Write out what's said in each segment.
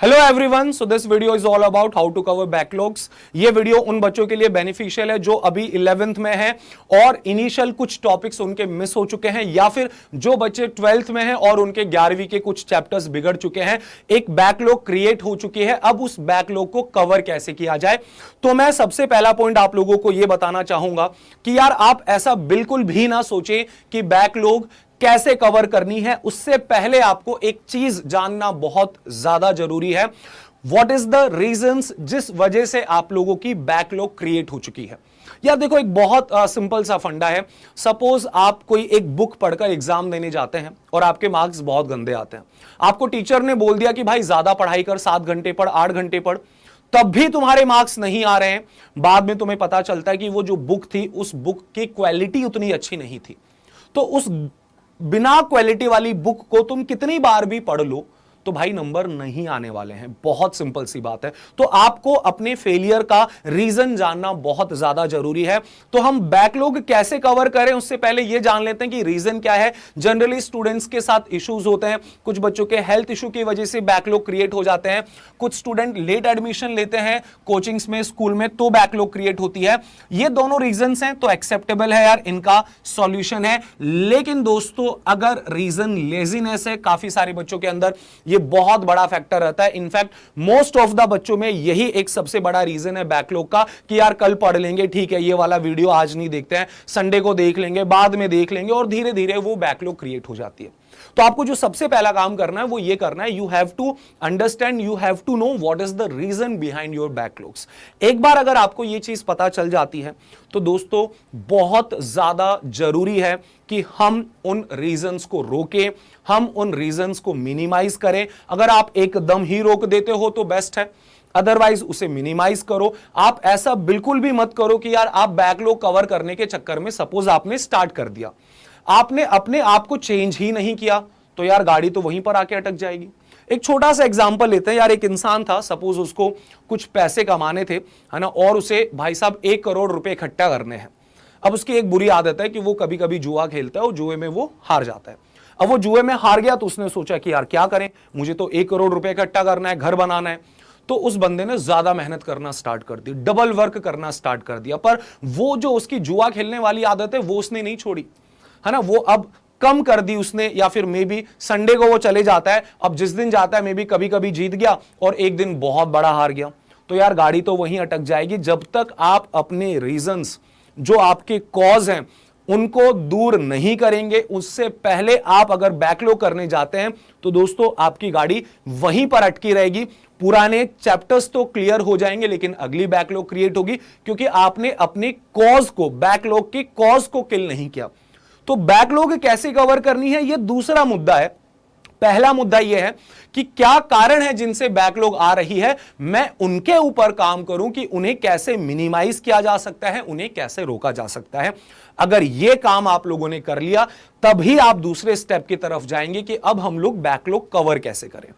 Hello everyone, so this video is all about how to cover backlogs. ये video उन बच्चों के लिए बेनिफिशियल है जो अभी 11th में है और इनिशियल कुछ टॉपिक्स उनके मिस हो चुके हैं, या फिर जो बच्चे 12th में हैं और उनके 11वीं के कुछ चैप्टर्स बिगड़ चुके हैं। एक बैकलॉग क्रिएट हो चुकी है, अब उस बैकलॉग को कवर कैसे किया जाए। तो मैं सबसे पहला पॉइंट आप लोगों को यह बताना चाहूंगा कि यार आप ऐसा बिल्कुल भी ना सोचें कि बैकलॉग कैसे कवर करनी है। उससे पहले आपको एक चीज जानना बहुत ज्यादा जरूरी है। व्हाट इज द रीजंस जिस वजह से आप लोगों की बैकलॉग क्रिएट हो चुकी है। यार देखो, एक बहुत सिंपल सा फंडा है। सपोज आप कोई एक बुक पढ़कर एग्जाम देने जाते हैं और आपके मार्क्स बहुत गंदे आते हैं। आपको टीचर ने बोल दिया कि भाई ज्यादा पढ़ाई कर, 7 घंटे पढ़, 8 घंटे पढ़, तब भी तुम्हारे मार्क्स नहीं आ रहे हैं। बाद में तुम्हें पता चलता है कि वो जो बुक थी उस बुक की क्वालिटी उतनी अच्छी नहीं थी। तो उस बिना क्वालिटी वाली बुक को तुम कितनी बार भी पढ़ लो तो भाई नंबर नहीं आने वाले हैं। बहुत सिंपल सी बात है। तो आपको अपने फेलियर का रीजन जानना बहुत ज्यादा जरूरी है। तो हम बैकलॉग कैसे कवर करें उससे पहले यह जान लेते हैं कि रीजन क्या है। जनरली स्टूडेंट्स के साथ इश्यूज होते हैं, कुछ बच्चों के हेल्थ इशू की वजह से बैकलॉग क्रिएट हो जाते हैं। कुछ स्टूडेंट लेट एडमिशन लेते हैं कोचिंग्स में, स्कूल में, तो बैकलॉग क्रिएट होती है। ये दोनों रीजंस हैं तो एक्सेप्टेबल है यार, इनका सॉल्यूशन है। लेकिन दोस्तों, अगर रीजन लेजीनेस है, काफी सारे बच्चों के अंदर ये बहुत बड़ा फैक्टर रहता है। इनफैक्ट मोस्ट ऑफ द बच्चों में यही एक सबसे बड़ा रीजन है बैकलॉग का कि यार कल पढ़ लेंगे, ठीक है, ये वाला वीडियो आज नहीं देखते हैं, संडे को देख लेंगे, बाद में देख लेंगे, और धीरे धीरे वो बैकलॉग क्रिएट हो जाती है। तो आपको जो सबसे पहला काम करना है वो ये करना है, you have to understand, you have to know what is the reason behind your backlogs. एक बार अगर आपको ये चीज पता चल जाती है तो दोस्तों बहुत ज्यादा जरूरी है कि हम उन रीजंस को रोकें, हम उन रीजंस को मिनिमाइज करें। अगर आप एकदम ही रोक देते हो तो बेस्ट है, अदरवाइज उसे मिनिमाइज करो। आप ऐसा बिल्कुल भी मत करो कि यार आप बैकलॉग कवर करने के चक्कर में, सपोज आपने स्टार्ट कर दिया, आपने अपने आप को चेंज ही नहीं किया, तो यार गाड़ी तो वहीं पर आके अटक जाएगी। एक छोटा सा एग्जांपल लेते हैं। यार एक इंसान था, सपोज उसको कुछ पैसे कमाने थे, है ना, और उसे भाई साहब 1 करोड़ रुपए इकट्ठा करने हैं। अब उसकी एक बुरी आदत है कि वो कभी कभी जुआ खेलता है और जुए में वो हार जाता है। अब वो जुए में हार गया तो उसने सोचा कि यार क्या करें, मुझे तो 1 करोड़ रुपए इकट्ठा करना है, घर बनाना है। तो उस बंदे ने ज्यादा मेहनत करना स्टार्ट कर दी, डबल वर्क करना स्टार्ट कर दिया। पर वो जो उसकी जुआ खेलने वाली आदत है वो उसने नहीं छोड़ी, है ना। वो अब कम कर दी उसने, या फिर मे बी संडे को वो चले जाता है। अब जिस दिन जाता है मे बी कभी कभी जीत गया और एक दिन बहुत बड़ा हार गया, तो यार गाड़ी तो वहीं अटक जाएगी। जब तक आप अपने रीजंस, जो आपके कॉज हैं, उनको दूर नहीं करेंगे, उससे पहले आप अगर बैकलॉग करने जाते हैं तो दोस्तों आपकी गाड़ी वहीं पर अटकी रहेगी। पुराने चैप्टर्स तो क्लियर हो जाएंगे लेकिन अगली बैकलॉग क्रिएट होगी, क्योंकि आपने अपने कॉज को, बैकलॉग की कॉज को किल नहीं किया। तो बैकलॉग कैसे कवर करनी है, यह दूसरा मुद्दा है। पहला मुद्दा यह है कि क्या कारण है जिनसे बैकलॉग आ रही है, मैं उनके ऊपर काम करूं कि उन्हें कैसे मिनिमाइज किया जा सकता है, उन्हें कैसे रोका जा सकता है। अगर यह काम आप लोगों ने कर लिया तभी आप दूसरे स्टेप की तरफ जाएंगे कि अब हम लोग बैकलॉग कवर कैसे करें।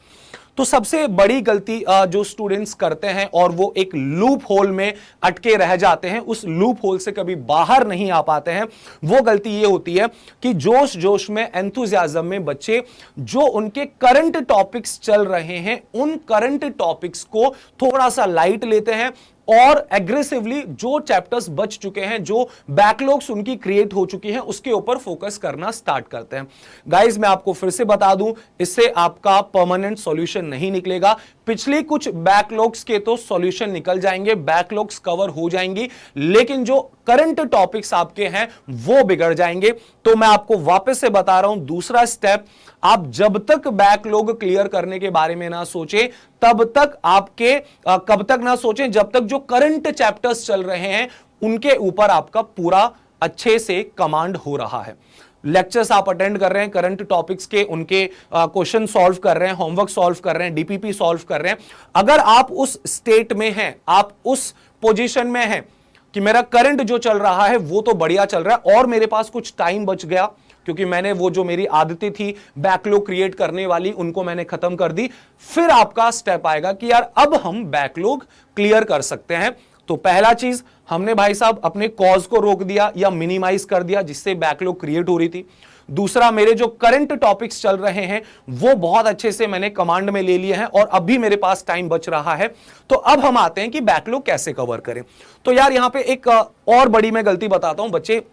तो सबसे बड़ी गलती जो स्टूडेंट्स करते हैं और वो एक लूप होल में अटके रह जाते हैं, उस लूप होल से कभी बाहर नहीं आ पाते हैं, वो गलती ये होती है कि जोश जोश में, एंथुजियाज्म में बच्चे जो उनके करंट टॉपिक्स चल रहे हैं उन करंट टॉपिक्स को थोड़ा सा लाइट लेते हैं और एग्रेसिवली जो चैप्टर्स बच चुके हैं, जो बैकलॉग्स उनकी क्रिएट हो चुकी हैं, उसके ऊपर फोकस करना स्टार्ट करते हैं। गाइस मैं आपको फिर से बता दूं, इससे आपका परमानेंट सॉल्यूशन नहीं निकलेगा। पिछले कुछ बैकलॉग्स के तो सॉल्यूशन निकल जाएंगे, बैकलॉग्स कवर हो जाएंगी, लेकिन जो करंट टॉपिक्स आपके हैं वो बिगड़ जाएंगे। तो मैं आपको वापस से बता रहा हूं, दूसरा स्टेप, आप जब तक बैकलॉग क्लियर करने के बारे में ना सोचें, तब तक आपके कब तक ना सोचें, जब तक जो करंट चैप्टर्स चल रहे हैं उनके ऊपर आपका पूरा अच्छे से कमांड हो रहा है। लेक्चर्स आप अटेंड कर रहे हैं करंट टॉपिक्स के, उनके क्वेश्चन सॉल्व कर रहे हैं, होमवर्क सॉल्व कर रहे हैं, डीपीपी सॉल्व कर रहे हैं। अगर आप उस स्टेट में हैं, आप उस पोजीशन में हैं कि मेरा करंट जो चल रहा है वो तो बढ़िया चल रहा है और मेरे पास कुछ टाइम बच गया, क्योंकि मैंने वो जो मेरी आदतें थी बैकलॉग क्रिएट करने वाली उनको मैंने खत्म कर दी, फिर आपका स्टेप आएगा कि यार अब हम बैकलॉग क्लियर कर सकते हैं। तो पहला चीज, हमने भाई साहब अपने कॉज को रोक दिया या मिनिमाइज कर दिया जिससे बैकलॉग क्रिएट हो रही थी। दूसरा, मेरे जो करंट टॉपिक्स चल रहे हैं वो बहुत अच्छे से मैंने कमांड में ले लिए हैं और अभी मेरे पास टाइम बच रहा है। तो अब हम आते हैं कि बैकलॉग कैसे कवर करें। तो यार यहां पे एक और बड़ी मैं गलती बताता हूं। बच्चे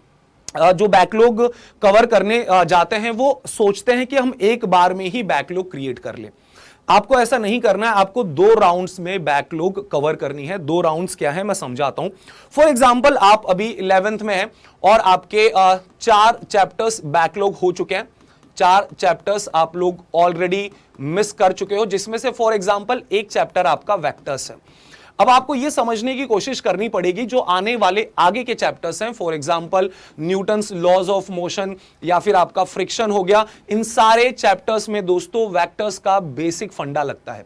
जो बैकलॉग कवर करने जाते हैं वो सोचते हैं कि हम एक बार में ही बैकलॉग क्रिएट कर लें। आपको ऐसा नहीं करना है, आपको 2 राउंड्स में बैकलॉग कवर करनी है। 2 राउंड्स क्या है मैं समझाता हूं। फॉर एग्जांपल, आप अभी 11th में हैं और आपके 4 चैप्टर्स बैकलॉग हो चुके हैं। 4 चैप्टर्स आप लोग ऑलरेडी मिस कर चुके हो, जिसमें से फॉर एग्जांपल एक चैप्टर आपका वेक्टर्स है। अब आपको यह समझने की कोशिश करनी पड़ेगी जो आने वाले आगे के चैप्टर्स हैं, for example Newton's laws of motion या फिर आपका फ्रिक्शन हो गया, इन सारे चैप्टर्स में दोस्तों वेक्टर्स का बेसिक फंडा लगता है।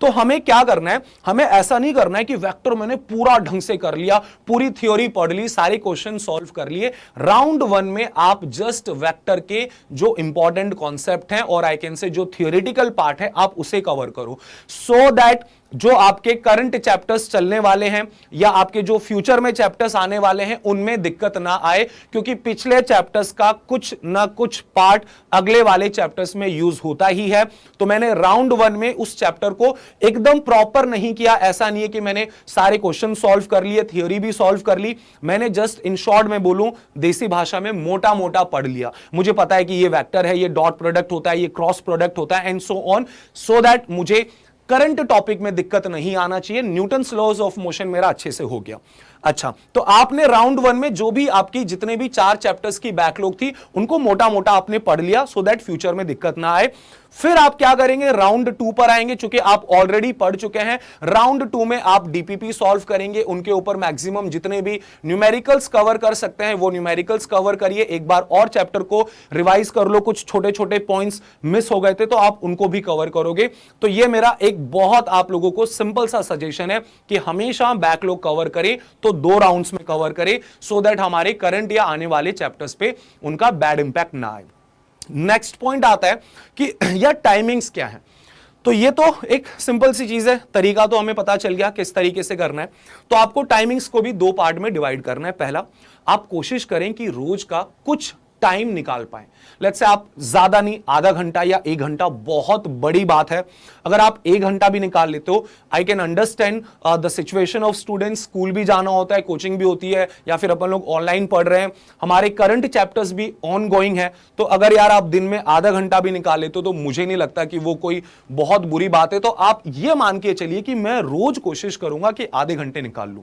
तो हमें क्या करना है, हमें ऐसा नहीं करना है कि वेक्टर मैंने पूरा ढंग से कर लिया, पूरी थ्योरी पढ़ ली, सारे क्वेश्चन सॉल्व कर लिए। राउंड 1 में आप जस्ट वेक्टर के जो इंपॉर्टेंट कॉन्सेप्ट हैं और आई कैन से जो थियोरेटिकल पार्ट है आप उसे कवर करो, सो दैट जो आपके करंट चैप्टर्स चलने वाले हैं या आपके जो फ्यूचर में चैप्टर्स आने वाले हैं उनमें दिक्कत ना आए, क्योंकि पिछले चैप्टर्स का कुछ ना कुछ पार्ट अगले वाले चैप्टर्स में यूज होता ही है। तो मैंने राउंड 1 में उस चैप्टर को एकदम प्रॉपर नहीं किया। ऐसा नहीं है कि मैंने सारे क्वेश्चन सॉल्व कर लिए, थ्योरी भी सॉल्व कर ली, मैंने जस्ट इन शॉर्ट में बोलूं, देसी भाषा में मोटा मोटा पढ़ लिया। मुझे पता है कि ये वेक्टर है, ये डॉट प्रोडक्ट होता है, ये क्रॉस प्रोडक्ट होता है and so on, so that मुझे करंट टॉपिक में दिक्कत नहीं आना चाहिए। न्यूटन्स लॉज ऑफ मोशन मेरा अच्छे से हो गया। अच्छा, तो आपने राउंड 1 में जो भी आपकी जितने भी 4 चैप्टर्स की बैकलॉग थी उनको मोटा मोटा आपने पढ़ लिया, सो दैट फ्यूचर में दिक्कत ना आए। फिर आप क्या करेंगे, राउंड 2 पर आएंगे। चूंकि आप ऑलरेडी पढ़ चुके हैं, राउंड 2 में आप डीपीपी सॉल्व करेंगे, उनके ऊपर मैक्सिमम जितने भी न्यूमेरिकल्स कवर कर सकते हैं वो न्यूमेरिकल्स कवर करिए। एक बार और चैप्टर को रिवाइज कर लो, कुछ छोटे छोटे पॉइंट्स मिस हो गए थे तो आप उनको भी कवर करोगे। तो ये मेरा एक बहुत आप लोगों को सिंपल सा सजेशन है कि हमेशा बैकलॉग कवर करें तो 2 राउंड्स में कवर करें, सो दैट हमारे करंट या आने वाले चैप्टर्स पे उनका बैड इंपैक्ट ना आए। नेक्स्ट पॉइंट आता है कि यह टाइमिंग्स क्या है। तो ये तो एक सिंपल सी चीज है, तरीका तो हमें पता चल गया किस तरीके से करना है। तो आपको टाइमिंग्स को भी 2 पार्ट में डिवाइड करना है। पहला, आप कोशिश करें कि रोज का कुछ टाइम निकाल पाएं। लेट्स से आप ज्यादा नहीं, आधा घंटा या 1 घंटा बहुत बड़ी बात है। अगर आप 1 घंटा भी निकाल लेते हो, I can understand the situation of students, school भी जाना होता है, कोचिंग भी होती है, या फिर अपन लोग ऑनलाइन पढ़ रहे हैं, हमारे करंट चैप्टर्स भी ऑन गोइंग है। तो अगर यार आप दिन में आधा घंटा भी निकाल लेते हो तो मुझे नहीं लगता कि वो कोई बहुत बुरी बात है। तो आप ये मान के चलिए कि मैं रोज कोशिश करूंगा कि आधे घंटे निकाल लूं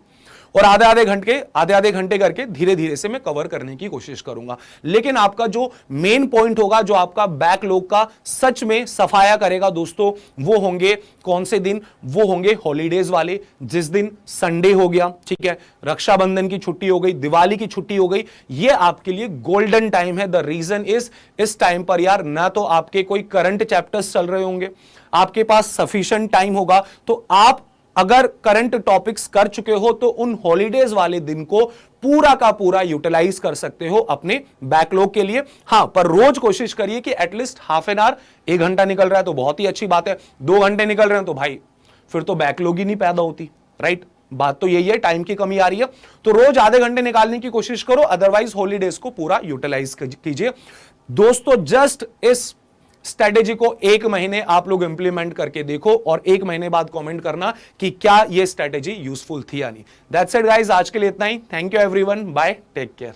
और आधे आधे घंटे करके धीरे धीरे से मैं कवर करने की कोशिश करूंगा। लेकिन आपका जो मेन पॉइंट होगा, जो आपका बैकलॉग का सच में सफाया करेगा दोस्तों, वो होंगे कौन से दिन, वो होंगे हॉलीडेज वाले। जिस दिन संडे हो गया, ठीक है, रक्षाबंधन की छुट्टी हो गई, दिवाली की छुट्टी हो गई, ये आपके लिए गोल्डन टाइम है। द रीजन इज, इस टाइम पर यार ना तो आपके कोई करंट चैप्टर्स चल रहे होंगे, आपके पास सफिशिएंट टाइम होगा। तो आप अगर करंट टॉपिक्स कर चुके हो तो उन हॉलीडेज वाले दिन को पूरा का पूरा यूटिलाइज कर सकते हो अपने बैकलॉग के लिए। हां, पर रोज कोशिश करिए कि एटलीस्ट हाफ एन आवर, 1 घंटा निकल रहा है तो बहुत ही अच्छी बात है, 2 घंटे निकल रहे हैं तो भाई फिर तो बैकलॉग ही नहीं पैदा होती, राइट। बात तो यही है, टाइम की कमी आ रही है। तो रोज आधे घंटे निकालने की कोशिश करो, अदरवाइज हॉलीडेज को पूरा यूटिलाइज कीजिए दोस्तों। जस्ट इस स्ट्रेटेजी को 1 महीने आप लोग इंप्लीमेंट करके देखो और 1 महीने बाद कमेंट करना कि क्या ये स्ट्रेटेजी यूजफुल थी या नहीं। दैट्स इट गाइस, आज के लिए इतना ही। Thank you everyone, bye, take care.